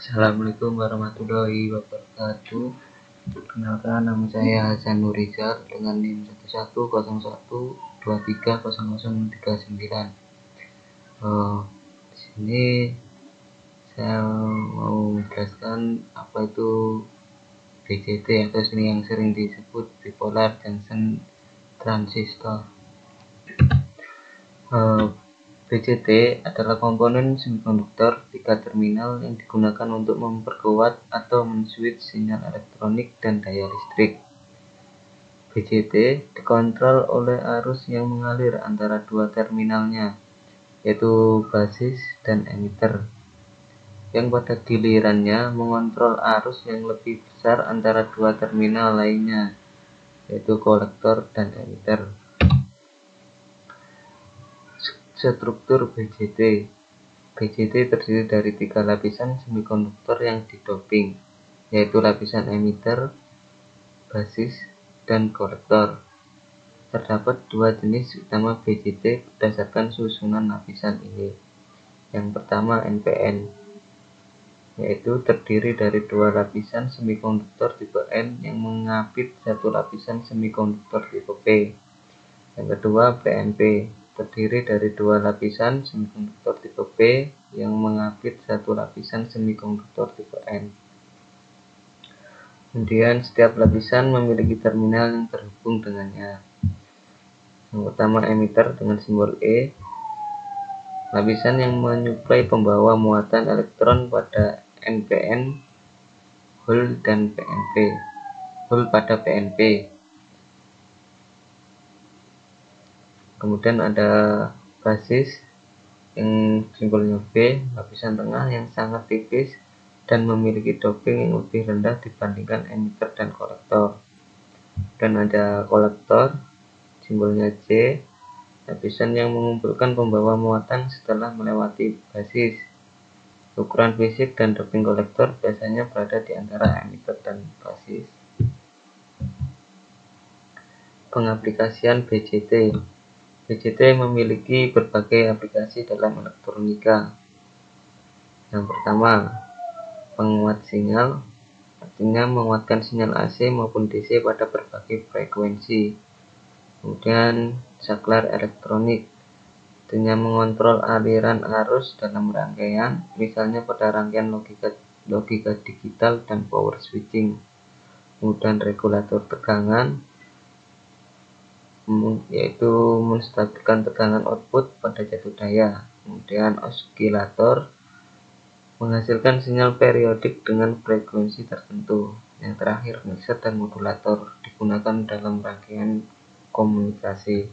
Assalamualaikum warahmatullahi wabarakatuh. Perkenalkan, nama saya Hasan Nurizal dengan NIM 1101230039. Di sini saya mau menjelaskan apa itu BJT atau yang sering disebut bipolar junction transistor. BJT adalah komponen semikonduktor 3 terminal yang digunakan untuk memperkuat atau men-switch sinyal elektronik dan daya listrik. BJT dikontrol oleh arus yang mengalir antara dua terminalnya, yaitu basis dan emitter, yang pada gilirannya mengontrol arus yang lebih besar antara dua terminal lainnya, yaitu kolektor dan emitter. Struktur BJT. BJT terdiri dari 3 lapisan semikonduktor yang didoping, yaitu lapisan emitter, basis, dan kolektor. Terdapat 2 jenis utama BJT berdasarkan susunan lapisan ini. Yang pertama NPN, yaitu terdiri dari 2 lapisan semikonduktor tipe N yang mengapit 1 lapisan semikonduktor tipe P. Yang kedua PNP, terdiri dari 2 lapisan semikonduktor tipe P yang mengapit 1 lapisan semikonduktor tipe N. Kemudian setiap lapisan memiliki terminal yang terhubung dengannya. Yang pertama emitter dengan simbol E, lapisan yang menyuplai pembawa muatan elektron pada NPN, hole dan PNP, hole pada PNP. Kemudian ada basis yang simbolnya B, lapisan tengah yang sangat tipis dan memiliki doping yang lebih rendah dibandingkan emitter dan kolektor. Dan ada kolektor, simbolnya J, lapisan yang mengumpulkan pembawa muatan setelah melewati basis. Ukuran fisik dan doping kolektor biasanya berada di antara emitter dan basis. Pengaplikasian BJT. BJT memiliki berbagai aplikasi dalam elektronika. Yang pertama, penguat sinyal, artinya menguatkan sinyal AC maupun DC pada berbagai frekuensi. Kemudian saklar elektronik, artinya mengontrol aliran arus dalam rangkaian, misalnya pada rangkaian logika digital dan power switching. Kemudian regulator tegangan, yaitu menstabilkan tegangan output pada jatuh daya. Kemudian osilator, menghasilkan sinyal periodik dengan frekuensi tertentu. Yang terakhir mixer dan modulator, digunakan dalam rangkaian komunikasi.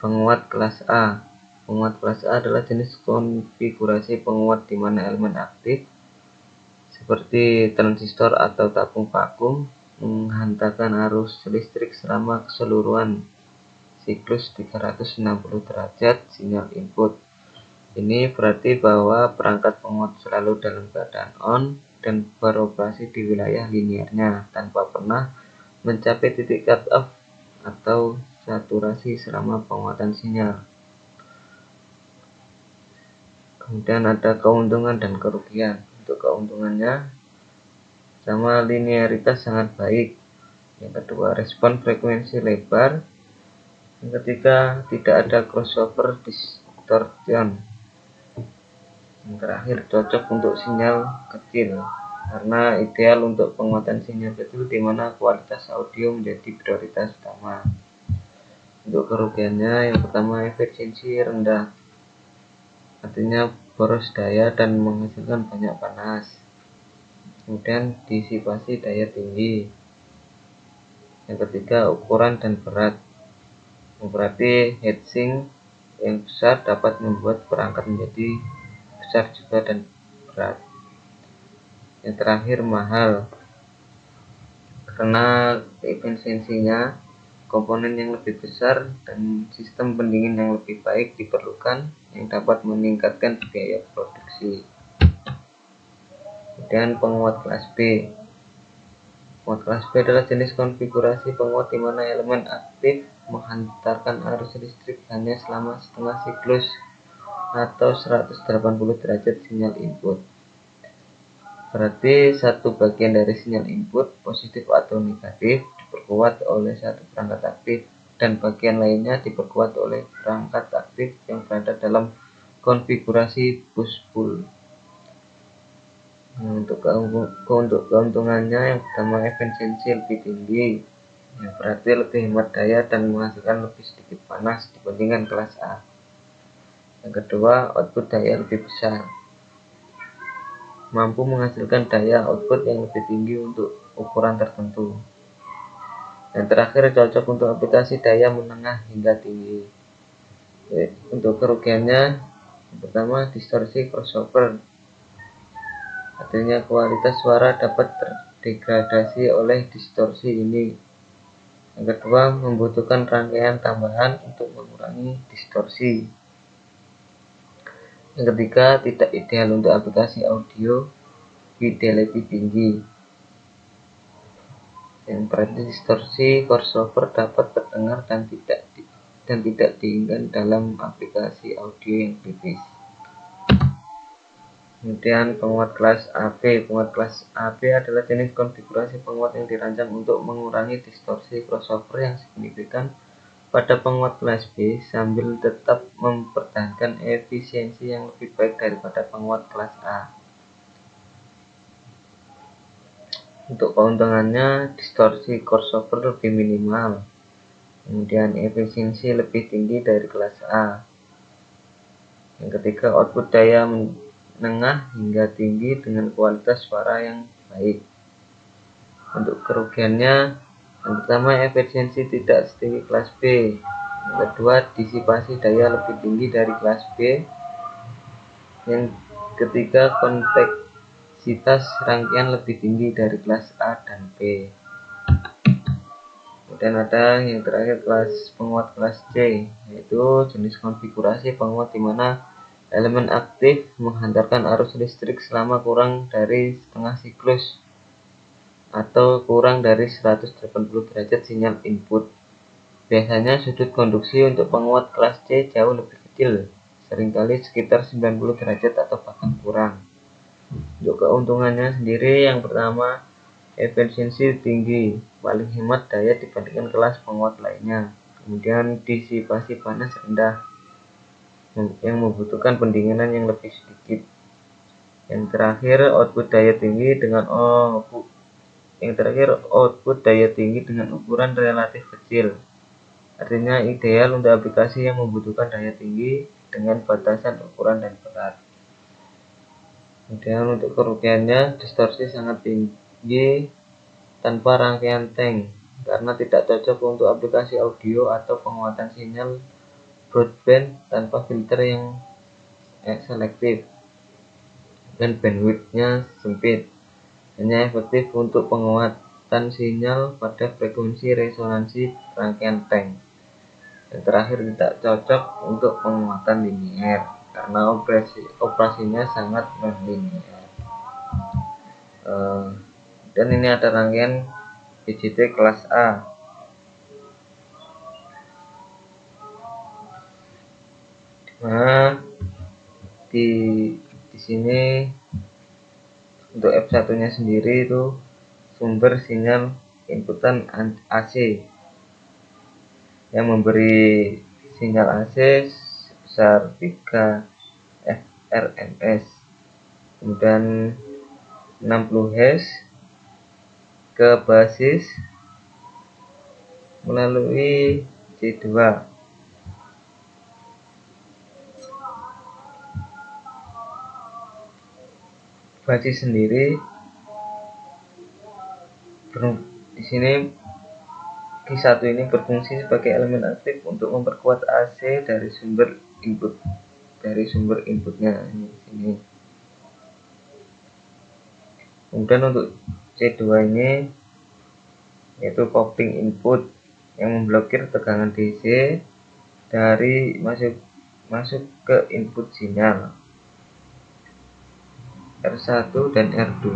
Penguat kelas A. Penguat kelas A adalah jenis konfigurasi penguat di mana elemen aktif seperti transistor atau tabung vakum menghantarkan arus listrik selama keseluruhan siklus 360 derajat sinyal input. Ini berarti bahwa perangkat penguat selalu dalam keadaan on dan beroperasi di wilayah linearnya tanpa pernah mencapai titik cut off atau saturasi selama penguatan sinyal. Kemudian ada keuntungan dan kerugian. Untuk keuntungannya, sama linearitas sangat baik. Yang kedua, respon frekuensi lebar. Yang ketiga, tidak ada crossover distortion. Yang terakhir, cocok untuk sinyal kecil karena ideal untuk penguatan sinyal kecil di mana kualitas audio menjadi prioritas utama. Untuk kerugiannya, yang pertama efisiensi rendah, artinya boros daya dan menghasilkan banyak panas. Kemudian disipasi daya tinggi. Yang ketiga ukuran dan berat, berarti heatsink yang besar dapat membuat perangkat menjadi besar juga dan berat. Yang terakhir mahal, karena efisiensinya, komponen yang lebih besar dan sistem pendingin yang lebih baik diperlukan yang dapat meningkatkan biaya produksi. Kemudian penguat kelas B. Penguat kelas B adalah jenis konfigurasi penguat di mana elemen aktif menghantarkan arus listrik hanya selama setengah siklus atau 180 derajat sinyal input. Berarti satu bagian dari sinyal input, positif atau negatif, diperkuat oleh satu perangkat aktif, dan bagian lainnya diperkuat oleh perangkat aktif yang berada dalam konfigurasi push-pull. Untuk keuntungannya, yang pertama, efisiensi lebih tinggi, yang berarti lebih hemat daya dan menghasilkan lebih sedikit panas dibandingkan kelas A. Yang kedua, output daya lebih besar, mampu menghasilkan daya output yang lebih tinggi untuk ukuran tertentu. Yang terakhir, cocok untuk aplikasi daya menengah hingga tinggi. Untuk kerugiannya, yang pertama, distorsi crossover, artinya kualitas suara dapat terdegradasi oleh distorsi ini. Yang kedua, membutuhkan rangkaian tambahan untuk mengurangi distorsi. Yang ketiga, tidak ideal untuk aplikasi audio fidelity tinggi. Yang berarti distorsi crossover dapat terdengar dan tidak diinginkan dalam aplikasi audio yang tipis. Kemudian penguat kelas AB. Penguat kelas AB adalah jenis konfigurasi penguat yang dirancang untuk mengurangi distorsi crossover yang signifikan pada penguat kelas B sambil tetap mempertahankan efisiensi yang lebih baik daripada penguat kelas A. Untuk keuntungannya, distorsi crossover lebih minimal, kemudian efisiensi lebih tinggi dari kelas A. Yang ketiga, output daya menengah hingga tinggi dengan kualitas suara yang baik. Untuk kerugiannya, yang pertama, efisiensi tidak setinggi kelas B. Yang kedua, disipasi daya lebih tinggi dari kelas B. Yang ketiga, kompleksitas rangkaian lebih tinggi dari kelas A dan B. Kemudian ada yang terakhir, penguat kelas C, yaitu jenis konfigurasi penguat di mana elemen aktif menghantarkan arus listrik selama kurang dari setengah siklus atau kurang dari 180 derajat sinyal input. Biasanya sudut konduksi untuk penguat kelas C jauh lebih kecil, seringkali sekitar 90 derajat atau bahkan kurang. Untuk keuntungannya sendiri, yang pertama, efisiensi tinggi, paling hemat daya dibandingkan kelas penguat lainnya. Kemudian disipasi panas rendah, yang membutuhkan pendinginan yang lebih sedikit. Yang terakhir, output daya tinggi dengan ukuran relatif kecil. Artinya ideal untuk aplikasi yang membutuhkan daya tinggi dengan batasan ukuran dan berat. Kemudian untuk kerugiannya, distorsi sangat tinggi tanpa rangkaian tank karena tidak cocok untuk aplikasi audio atau penguatan sinyal broadband tanpa filter yang selektif, dan bandwidth-nya sempit. Hanya efektif untuk penguatan sinyal pada frekuensi resonansi rangkaian tank. Yang terakhir, tidak cocok untuk penguatan linier karena operasinya sangat non-linier. Dan ini ada rangkaian BJT kelas A. Nah, di sini untuk F1-nya sendiri itu sumber sinyal inputan AC yang memberi sinyal AC sebesar 3 FRMS, kemudian 60 Hz ke basis melalui C2. Basis sendiri di sini Q1 ini berfungsi sebagai elemen aktif untuk memperkuat AC dari sumber inputnya ini sini. Kemudian untuk C2 ini yaitu coupling input yang memblokir tegangan DC dari masuk ke input sinyal R1 dan R2.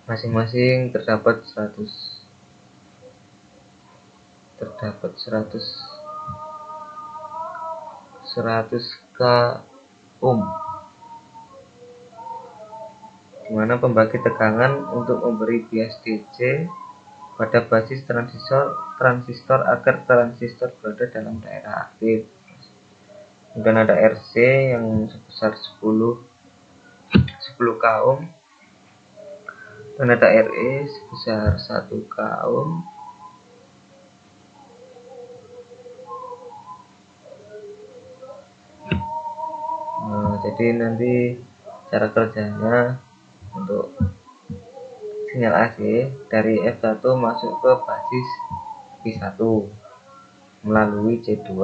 Masing-masing terdapat 100 100 100k ohm, dimana pembagi tegangan untuk memberi bias DC pada basis transistor agar transistor berada dalam daerah aktif. Kemudian ada RC yang sebesar 10k ohm, dan ada RE sebesar 1k ohm. Jadi nanti cara kerjanya untuk sinyal AC dari F1 masuk ke basis Q1 melalui C2.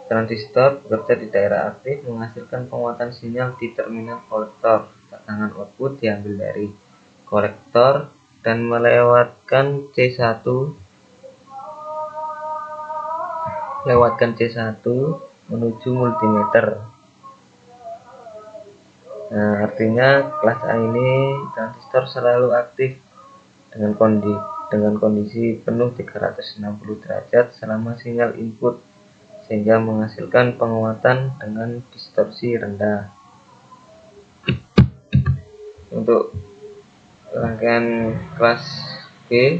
Transistor bekerja di daerah aktif menghasilkan penguatan sinyal di terminal kolektor. Tegangan output diambil dari kolektor dan melewatkan C1 menuju multimeter. Nah, artinya kelas A ini transistor selalu aktif dengan kondisi penuh 360 derajat selama sinyal input, sehingga menghasilkan penguatan dengan distorsi rendah. Untuk rangkaian kelas B,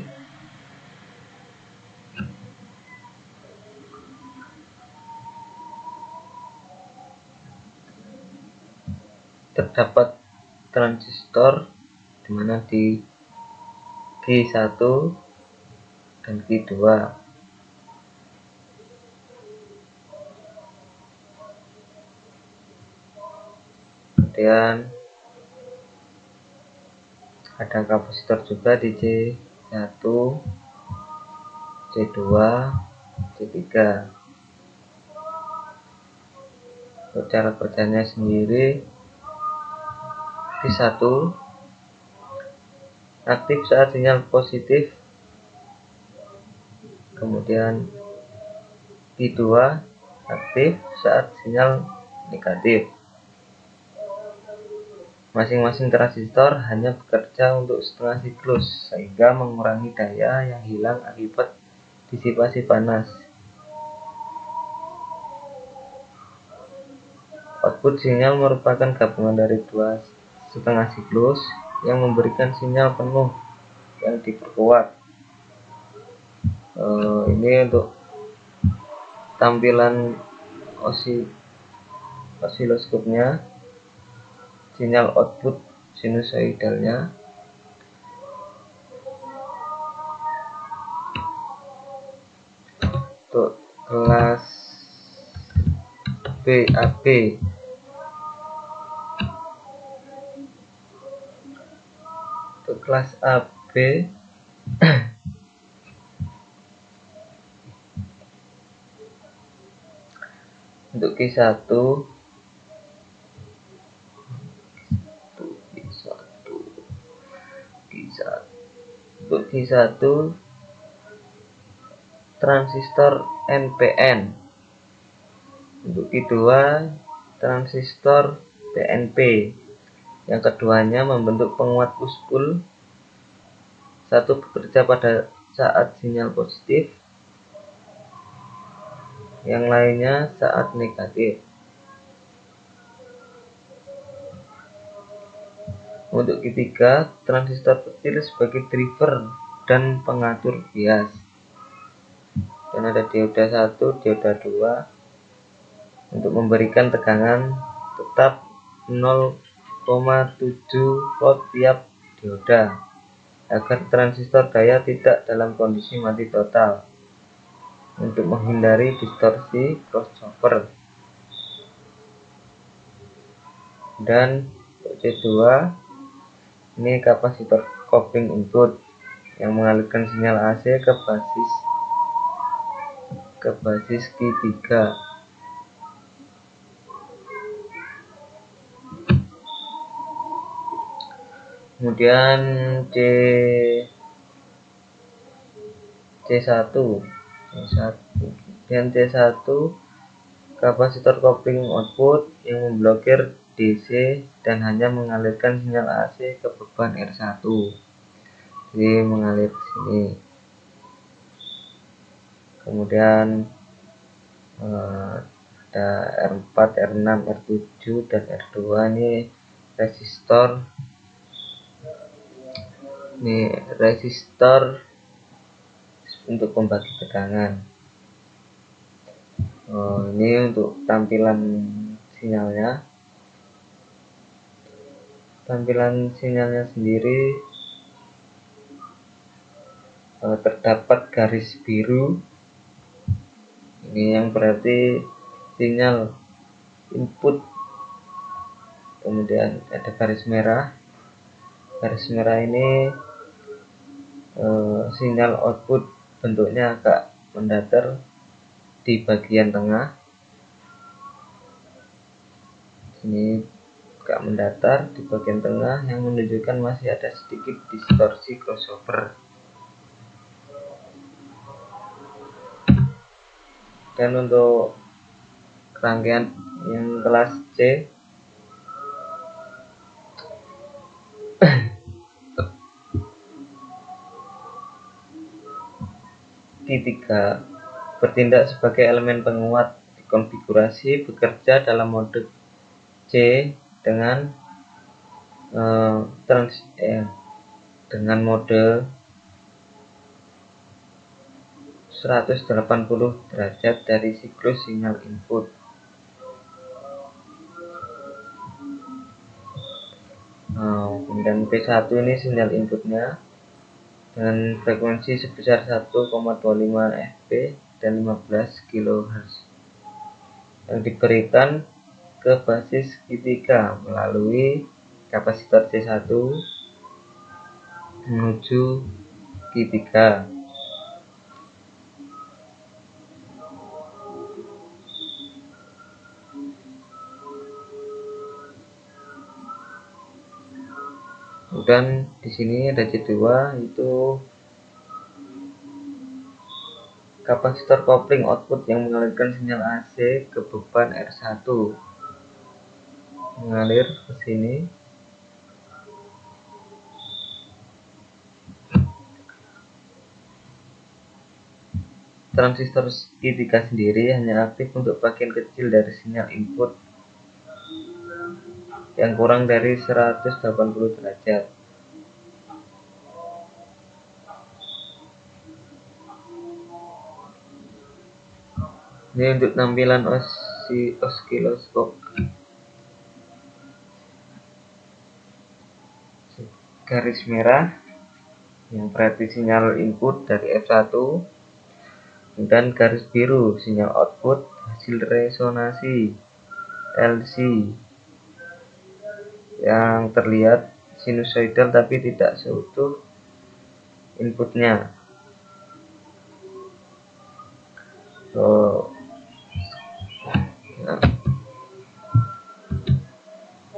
terdapat transistor dimana di Q1 dan Q2. Kemudian ada kapasitor juga di C1, C2, C3. Untuk cara kerjanya sendiri, Q1 aktif saat sinyal positif, kemudian Q2 aktif saat sinyal negatif. Masing-masing transistor hanya bekerja untuk setengah siklus, sehingga mengurangi daya yang hilang akibat disipasi panas. Output sinyal merupakan gabungan dari dua setengah siklus yang memberikan sinyal penuh yang diperkuat. Ini untuk tampilan osiloskopnya, sinyal output sinusoidalnya. Untuk kelas BAB, untuk kelas AB untuk Q1 untuk Q1 transistor NPN, untuk Q2 transistor PNP. Yang keduanya membentuk penguat push-pull, satu bekerja pada saat sinyal positif, yang lainnya saat negatif. Untuk ketiga, transistor kecil sebagai driver dan pengatur bias. Dan ada dioda 1, dioda 2 untuk memberikan tegangan tetap 0,7 volt tiap dioda agar transistor daya tidak dalam kondisi mati total untuk menghindari distorsi crossover. Dan untuk C2 ini kapasitor coupling input yang mengalirkan sinyal AC ke basis Q3. Kemudian C1 dan C1 kapasitor coupling output yang memblokir DC dan hanya mengalirkan sinyal AC ke beban R1. Jadi mengalir ke sini. Kemudian ada R4, R6, R7 dan R2. Ini resistor. Ini resistor untuk pembagi tegangan. Ini untuk tampilan sinyalnya. Tampilan sinyalnya sendiri terdapat garis biru. Ini yang berarti sinyal input. Kemudian ada garis merah. Garis merah ini sinyal output, bentuknya agak mendatar di bagian tengah. Ini agak mendatar di bagian tengah yang menunjukkan masih ada sedikit distorsi crossover. Dan untuk rangkaian yang kelas C, Q3 bertindak sebagai elemen penguat dikonfigurasi bekerja dalam mode C dengan dengan mode 180 derajat dari siklus sinyal input. Kemudian P1 ini sinyal inputnya dengan frekuensi sebesar 1,25 Fp dan 15 kHz yang diberikan ke basis Q3 melalui kapasitor C1 menuju Q3. Dan di sini ada C2, itu kapasitor kopling output yang mengalirkan sinyal AC ke beban R1, mengalir ke sini. Transistor Q3 sendiri hanya aktif untuk bagian kecil dari sinyal input yang kurang dari 180 derajat. Ini untuk tampilan osiloskop. Garis merah yang berarti sinyal input dari F1, dan garis biru sinyal output hasil resonansi LC yang terlihat sinusoidal tapi tidak seutuh inputnya.